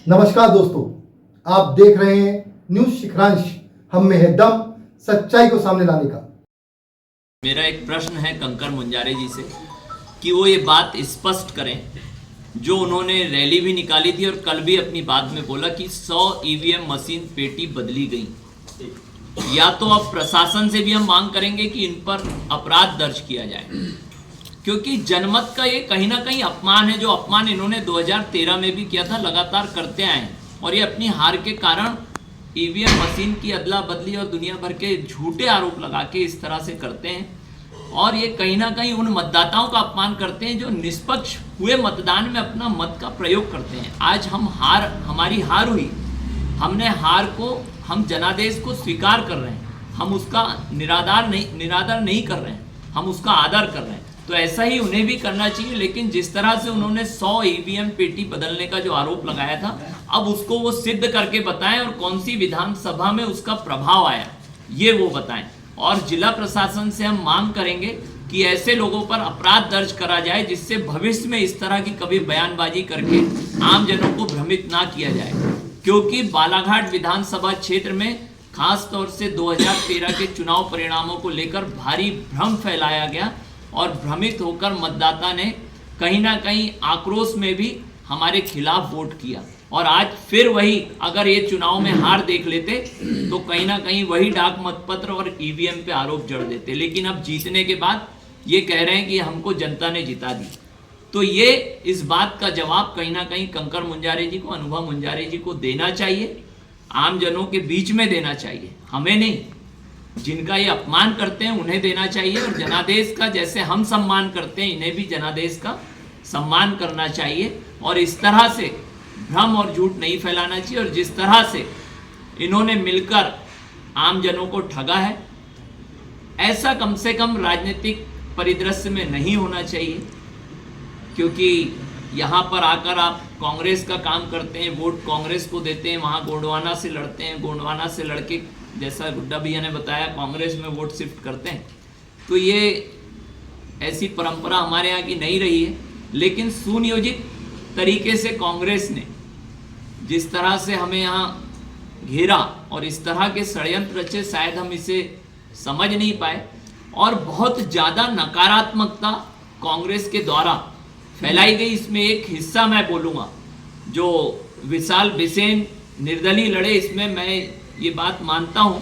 नमस्कार दोस्तों, आप देख रहे हैं न्यूज शिखरांश। हम में है दम सच्चाई को सामने लाने का। मेरा एक प्रश्न है कंकर मुंजारे जी से कि वो ये बात स्पष्ट करें जो उन्होंने रैली भी निकाली थी और कल भी अपनी बात में बोला कि 100 ईवीएम मशीन पेटी बदली गई। या तो अब प्रशासन से भी हम मांग करेंगे कि इन पर अपराध दर्ज किया जाए, क्योंकि जनमत का ये कहीं ना कहीं अपमान है, जो अपमान इन्होंने 2013 में भी किया था, लगातार करते आए हैं। और ये अपनी हार के कारण ईवीएम मशीन की अदला बदली और दुनिया भर के झूठे आरोप लगा के इस तरह से करते हैं। और ये कहीं ना कहीं उन मतदाताओं का अपमान करते हैं जो निष्पक्ष हुए मतदान में अपना मत का प्रयोग करते हैं। आज हमारी हार हुई, हमने हार को, हम जनादेश को स्वीकार कर रहे हैं, हम उसका निरादर नहीं कर रहे हैं, हम उसका आदर कर रहे हैं। तो ऐसा ही उन्हें भी करना चाहिए। लेकिन जिस तरह से उन्होंने 100 ईवीएम पेटी बदलने का जो आरोप लगाया था, अब उसको वो सिद्ध करके बताएं और कौन सी विधानसभा में उसका प्रभाव आया ये वो बताएं। और जिला प्रशासन से हम मांग करेंगे कि ऐसे लोगों पर अपराध दर्ज करा जाए जिससे भविष्य में इस तरह की कभी बयानबाजी करके आम जनों को भ्रमित ना किया जाए। क्योंकि बालाघाट विधानसभा क्षेत्र में खास तौर से 2013 के चुनाव परिणामों को लेकर भारी भ्रम फैलाया गया और भ्रमित होकर मतदाता ने कहीं ना कहीं आक्रोश में भी हमारे खिलाफ वोट किया। और आज फिर वही, अगर ये चुनाव में हार देख लेते तो कहीं ना कहीं वही डाक मतपत्र और ईवीएम पे आरोप जड़ देते। लेकिन अब जीतने के बाद ये कह रहे हैं कि हमको जनता ने जिता दी। तो ये इस बात का जवाब कहीं ना कहीं कंकर मुंजारे जी को, अनुभव मुंजारे जी को देना चाहिए, आम जनों के बीच में देना चाहिए, हमें नहीं। जिनका ये अपमान करते हैं उन्हें देना चाहिए। और जनादेश का जैसे हम सम्मान करते हैं, इन्हें भी जनादेश का सम्मान करना चाहिए। और इस तरह से भ्रम और झूठ नहीं फैलाना चाहिए। और जिस तरह से इन्होंने मिलकर आम जनों को ठगा है, ऐसा कम से कम राजनीतिक परिदृश्य में नहीं होना चाहिए। क्योंकि यहाँ पर आकर आप कांग्रेस का काम करते हैं, वोट कांग्रेस को देते हैं, वहाँ गोंडवाना से लड़ते हैं, गोंडवाना से लड़के, जैसा गुड्डा भैया ने बताया, कांग्रेस में वोट शिफ्ट करते हैं। तो ये ऐसी परंपरा हमारे यहाँ की नहीं रही है। लेकिन सुनियोजित तरीके से कांग्रेस ने जिस तरह से हमें यहाँ घेरा और इस तरह के षड्यंत्र रचे, शायद हम इसे समझ नहीं पाए। और बहुत ज़्यादा नकारात्मकता कांग्रेस के द्वारा फैलाई गई। इसमें एक हिस्सा मैं बोलूँगा, जो विशाल बिसेन निर्दलीय लड़े, इसमें मैं ये बात मानता हूँ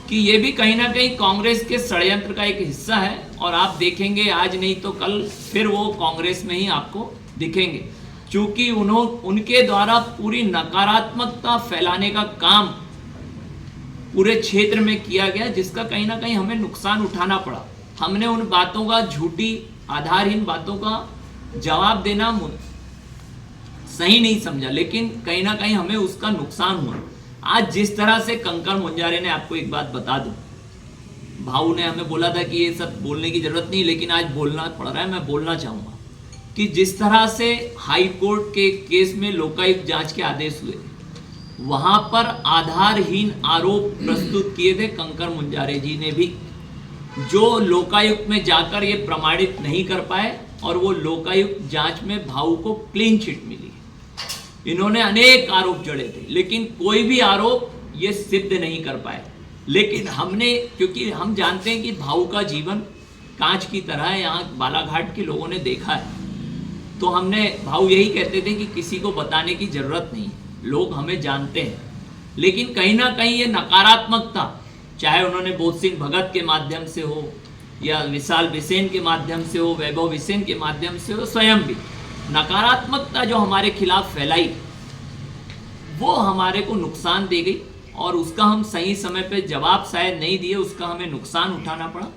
कि ये भी कहीं ना कहीं कांग्रेस के षड्यंत्र का एक हिस्सा है। और आप देखेंगे आज नहीं तो कल फिर वो कांग्रेस में ही आपको दिखेंगे, क्योंकि उनके द्वारा पूरी नकारात्मकता फैलाने का काम पूरे क्षेत्र में किया गया, जिसका कहीं ना कहीं हमें नुकसान उठाना पड़ा। हमने उन बातों का, झूठी आधारहीन बातों का जवाब देना सही नहीं समझा, लेकिन कहीं ना कहीं हमें उसका नुकसान हुआ। आज जिस तरह से कंकर मुंजारे ने, आपको एक बात बता दूं, भाऊ ने हमें बोला था कि ये सब बोलने की जरूरत नहीं, लेकिन आज बोलना पड़ रहा है। मैं बोलना चाहूँगा कि जिस तरह से हाई कोर्ट के केस में लोकायुक्त जांच के आदेश हुए, वहां पर आधारहीन आरोप प्रस्तुत किए थे कंकर मुंजारे जी ने भी, जो लोकायुक्त में जाकर ये प्रमाणित नहीं कर पाए। और वो लोकायुक्त जांच में भाऊ को क्लीन चिट मिली। इन्होंने अनेक आरोप जड़े थे, लेकिन कोई भी आरोप ये सिद्ध नहीं कर पाए। लेकिन हमने, क्योंकि हम जानते हैं कि भाऊ का जीवन कांच की तरह है, यहाँ बालाघाट के लोगों ने देखा है, तो हमने, भाऊ यही कहते थे कि किसी को बताने की जरूरत नहीं, लोग हमें जानते हैं। लेकिन कहीं ना कहीं ये नकारात्मकता, चाहे उन्होंने बोध सिंह भगत के माध्यम से हो, या विशाल बिसेन के माध्यम से हो, वैभव बिसेन के माध्यम से हो, स्वयं भी नकारात्मकता जो हमारे खिलाफ फैलाई, वो हमारे को नुकसान दे गई। और उसका हम सही समय पे जवाब शायद नहीं दिए, उसका हमें नुकसान उठाना पड़ा।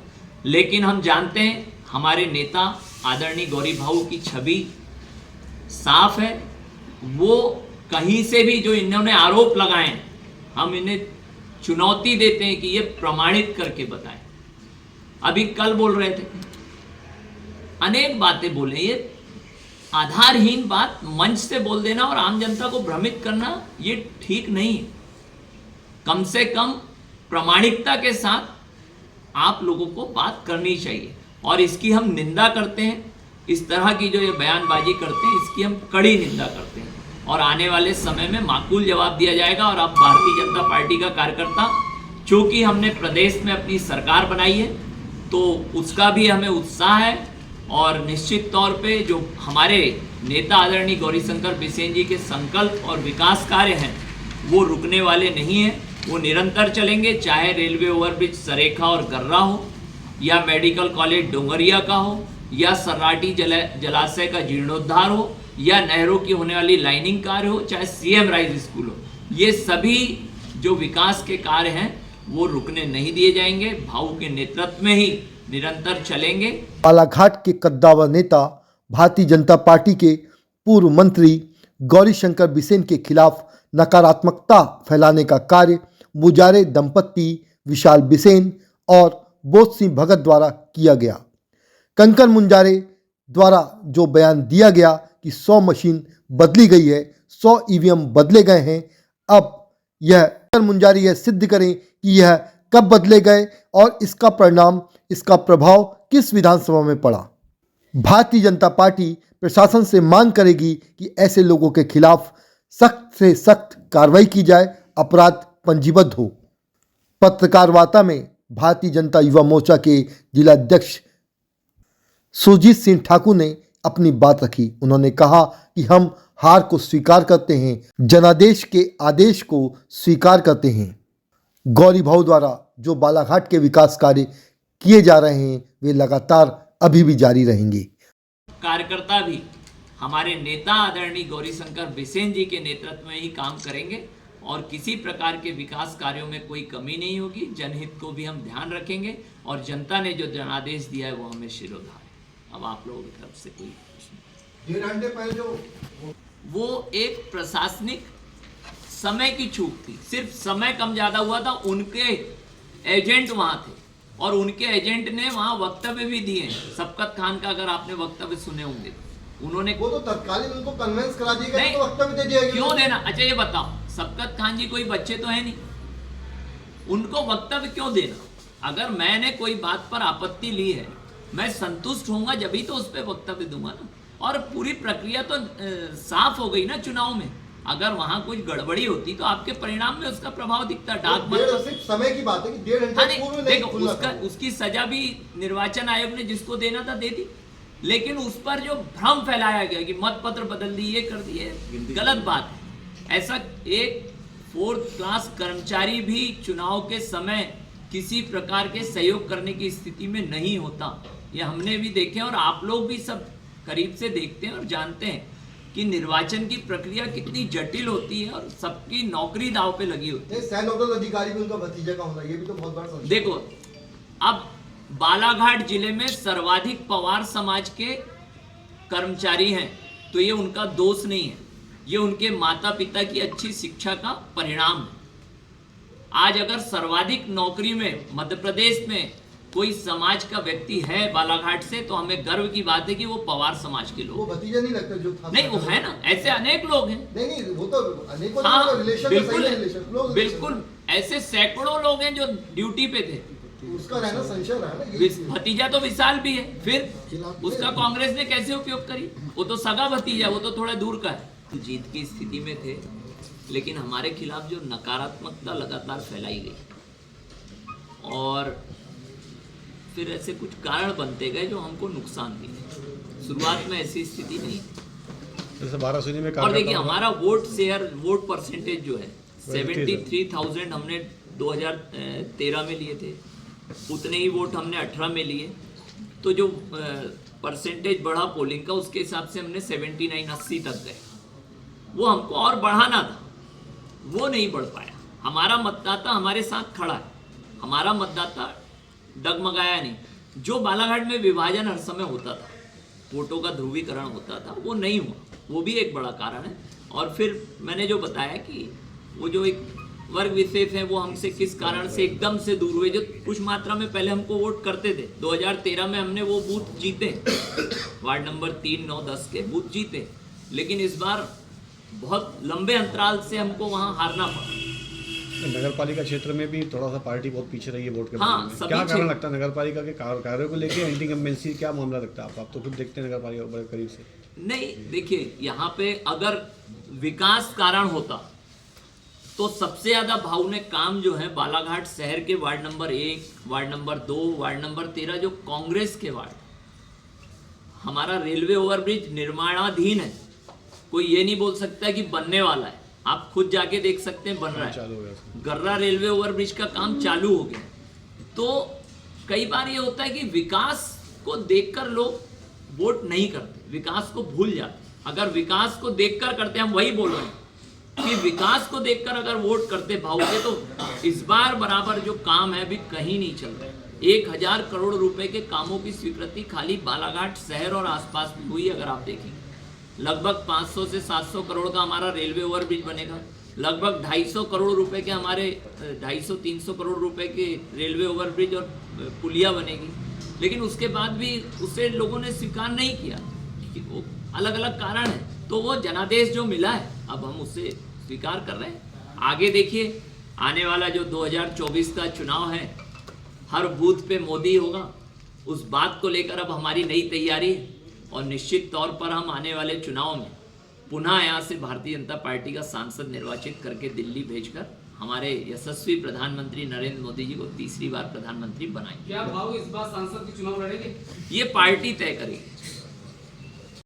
लेकिन हम जानते हैं हमारे नेता आदरणीय गौरी भाऊ की छवि साफ है। वो कहीं से भी जो इन्होंने आरोप लगाए, हम इन्हें चुनौती देते हैं कि ये प्रमाणित करके बताएं। अभी कल बोल रहे थे, अनेक बातें बोले, ये आधारहीन बात मंच से बोल देना और आम जनता को भ्रमित करना, ये ठीक नहीं है। कम से कम प्रामाणिकता के साथ आप लोगों को बात करनी चाहिए। और इसकी हम निंदा करते हैं, इस तरह की जो ये बयानबाजी करते हैं, इसकी हम कड़ी निंदा करते हैं। और आने वाले समय में माकूल जवाब दिया जाएगा। और अब भारतीय जनता पार्टी का कार्यकर्ता, चूँकि हमने प्रदेश में अपनी सरकार बनाई है तो उसका भी हमें उत्साह है, और निश्चित तौर पे जो हमारे नेता आदरणीय गौरीशंकर बिसेन जी के संकल्प और विकास कार्य हैं वो रुकने वाले नहीं हैं, वो निरंतर चलेंगे। चाहे रेलवे ओवरब्रिज सरेखा और गर्रा हो, या मेडिकल कॉलेज डोंगरिया का हो, या सर्राटी जलाशय का जीर्णोद्धार हो, या नहरों की होने वाली लाइनिंग कार्य हो, चाहे सीएम राइज स्कूल हो, ये सभी जो विकास के कार्य हैं वो रुकने नहीं दिए जाएंगे। भाऊ के नेतृत्व में ही निरंतर चलेंगे। बालाघाट के कद्दावर नेता भारतीय जनता पार्टी के पूर्व मंत्री गौरीशंकर बिसेन के खिलाफ नकारात्मकता फैलाने का कार्य मुजारे दंपत्ति विशाल बिसेन और बोध सिंह भगत द्वारा किया गया। कंकर मुंजारे द्वारा जो बयान दिया गया कि 100 मशीन बदली गई है, 100 ईवीएम बदले गए हैं, अब यह कंकर मुंजारे यह सिद्ध करें कि यह कब बदले गए और इसका परिणाम, इसका प्रभाव किस विधानसभा में पड़ा। भारतीय जनता पार्टी प्रशासन से मांग करेगी कि ऐसे लोगों के खिलाफ सख्त से सख्त कार्रवाई की जाए, अपराध पंजीबद्ध हो। पत्रकार वार्ता में भारतीय जनता युवा मोर्चा के जिलाध्यक्ष सुरजीत सिंह ठाकुर ने अपनी बात रखी। उन्होंने कहा कि हम हार को स्वीकार करते हैं, जनादेश के आदेश को स्वीकार करते हैं। गौरी भाऊ द्वारा जो बालाघाट के विकास कार्य किए जा रहे हैं वे लगातार अभी भी जारी रहेंगे। कार्यकर्ता भी हमारे नेता आदरणीय गौरीशंकर बिसेन जी के नेतृत्व में ही काम करेंगे और किसी प्रकार के विकास कार्यों में कोई कमी नहीं होगी। जनहित को भी हम ध्यान रखेंगे और जनता ने जो जनादेश दिया है वो हमें शिरोधार्य है। अब आप लोगों की तरफ से कोई प्रश्न? 1.5 घंटे पहले जो वो एक प्रशासनिक समय की चूक थी, सिर्फ समय कम ज्यादा हुआ था। उनके एजेंट वहां थे और उनके एजेंट ने वहां वक्तव्य भी दिए। शफकत खान का अगर आपने वक्तव्य सुने होंगे, उन्होंने वो तो तत्कालीन उनको कन्विंस करा दिया नहीं, तो वक्तव्य दे दिया गया। क्यों देना? अच्छा ये बताओ, शफकत खान जी कोई बच्चे तो है नहीं, उनको वक्तव्य क्यों देना? अगर मैंने कोई बात पर आपत्ति ली है, मैं संतुष्ट होऊंगा जब ही तो उस पर वक्तव्य दूंगा ना। और पूरी प्रक्रिया तो साफ हो गई ना चुनाव में। अगर वहां कुछ गड़बड़ी होती तो आपके परिणाम में उसका प्रभाव दिखता। डाक मत सिर्फ समय की बात है कि 1.5 घंटे पूर्व नहीं देखो, खुलना उसका था। उसकी सजा भी निर्वाचन आयोग ने जिसको देना था दे दी, लेकिन उस पर जो भ्रम फैलाया गया कि मत पत्र बदल दिए कर दिए, गलत बात है। ऐसा एक 4th क्लास कर्मचारी भी चुनाव के समय किसी प्रकार के सहयोग करने की स्थिति में नहीं होता। ये हमने भी देखे और आप लोग भी सब करीब से देखते हैं और जानते हैं कि निर्वाचन की प्रक्रिया कितनी जटिल होती है और सबकी नौकरी दांव पे लगी होती है। सह नोडल अधिकारी भी उनका भतीजा का होना, ये भी तो बहुत बड़ा संशय। देखो, अब बालाघाट जिले में सर्वाधिक पवार समाज के कर्मचारी हैं, तो ये उनका दोष नहीं है, ये उनके माता पिता की अच्छी शिक्षा का परिणाम है। आज अगर सर्वाधिक नौकरी में मध्य प्रदेश में कोई समाज का व्यक्ति है बालाघाट से, तो हमें गर्व की बात है कि वो पवार समाज के लोग। वो भतीजा नहीं लगता जो था? नहीं, वो है ना, ऐसे अनेक लोग हैं। नहीं, वो तो अनेकों हाँ, रिलेशन बिल्कुल, रिलेशन, बिल्कुल ऐसे सैकड़ों लोग हैं जो ड्यूटी पे थे। उसका रहना संशय रहा ना। भतीजा तो विशाल भी है, फिर उसका कांग्रेस ने कैसे उपयोग करी? वो तो सगा भतीजा, वो तो थोड़ा दूर का है। जीत की स्थिति में थे, लेकिन हमारे खिलाफ जो नकारात्मकता लगातार फैलाई गई और फिर ऐसे कुछ कारण बनते गए जो हमको नुकसान दिए। शुरुआत में ऐसी स्थिति नहीं, जैसे 12 में। और देखिए हमारा वोट परसेंटेज जो है 73,000 हमने 2013 में लिए थे, उतने ही वोट हमने 18 में लिए। तो जो परसेंटेज बढ़ा पोलिंग का, उसके हिसाब से हमने 79-80 तक गए। वो हमको और बढ़ाना था, वो नहीं बढ़ पाया। हमारा मतदाता हमारे साथ खड़ा है, हमारा मतदाता डगमगाया नहीं। जो बालाघाट में विभाजन हर समय होता था, वोटों का ध्रुवीकरण होता था, वो नहीं हुआ, वो भी एक बड़ा कारण है। और फिर मैंने जो बताया कि वो जो एक वर्ग विशेष है वो हमसे किस कारण से एकदम से दूर हुए, जो कुछ मात्रा में पहले हमको वोट करते थे। 2013 में हमने वो बूथ जीते, वार्ड नंबर 3, 9, 10 के बूथ जीते, लेकिन इस बार बहुत लंबे अंतराल से हमको वहाँ हारना पड़ा। नगर पालिका क्षेत्र में भी थोड़ा सा पार्टी बहुत पीछे रही है वोट के हाँ, मामले में। सभी क्या कारण क्षेत्र- लगता है नगर पालिका के कार्यों को लेके एंटी इनकम्बेंसी क्या मामला लगता है आप तो खुद देखते हैं नगर पालिका को बड़े करीब से। नहीं, देखिए यहाँ पे अगर विकास कारण होता तो सबसे ज्यादा भावुक काम जो है बालाघाट शहर के ward number 1, ward number 2, ward number 13 जो कांग्रेस के वार्ड, हमारा रेलवे ओवरब्रिज निर्माणाधीन है, कोई ये नहीं बोल सकता कि बनने वाला है, आप खुद जाके देख सकते हैं बन रहा है। चालू हो गया उसमें। गर्रा रेलवे ओवरब्रिज का काम चालू हो गया। तो कई बार ये होता है कि विकास को देखकर लोग वोट नहीं करते, विकास को भूल जाते। अगर विकास को देखकर करते, हम वही बोल रहे हैं कि विकास को देखकर अगर वोट करते भावुके तो इस बार बराबर जो काम है अभी कहीं नहीं चल रहा है। 1000 करोड़ रुपए के कामों की स्वीकृति खाली बालाघाट शहर और आसपास में हुई। अगर आप देखेंगे लगभग 500 से 700 करोड़ का हमारा रेलवे ओवरब्रिज बनेगा, लगभग 250 करोड़ रुपए के हमारे 250-300 करोड़ रुपए के रेलवे ओवरब्रिज और पुलिया बनेगी। लेकिन उसके बाद भी उसे लोगों ने स्वीकार नहीं किया कि वो अलग अलग कारण है। तो वो जनादेश जो मिला है अब हम उसे स्वीकार कर रहे हैं। आगे देखिए आने वाला जो 2024 का चुनाव है, हर बूथ पे मोदी होगा, उस बात को लेकर अब हमारी नई तैयारी है और निश्चित तौर पर हम आने वाले चुनाव में पुनः यहाँ से भारतीय जनता पार्टी का सांसद निर्वाचित करके दिल्ली भेजकर हमारे यशस्वी प्रधानमंत्री नरेंद्र मोदी जी को तीसरी बार प्रधानमंत्री बनाएंगे। क्या भाव इस बार सांसद के चुनाव लड़ेंगे? ये पार्टी तय करेगी।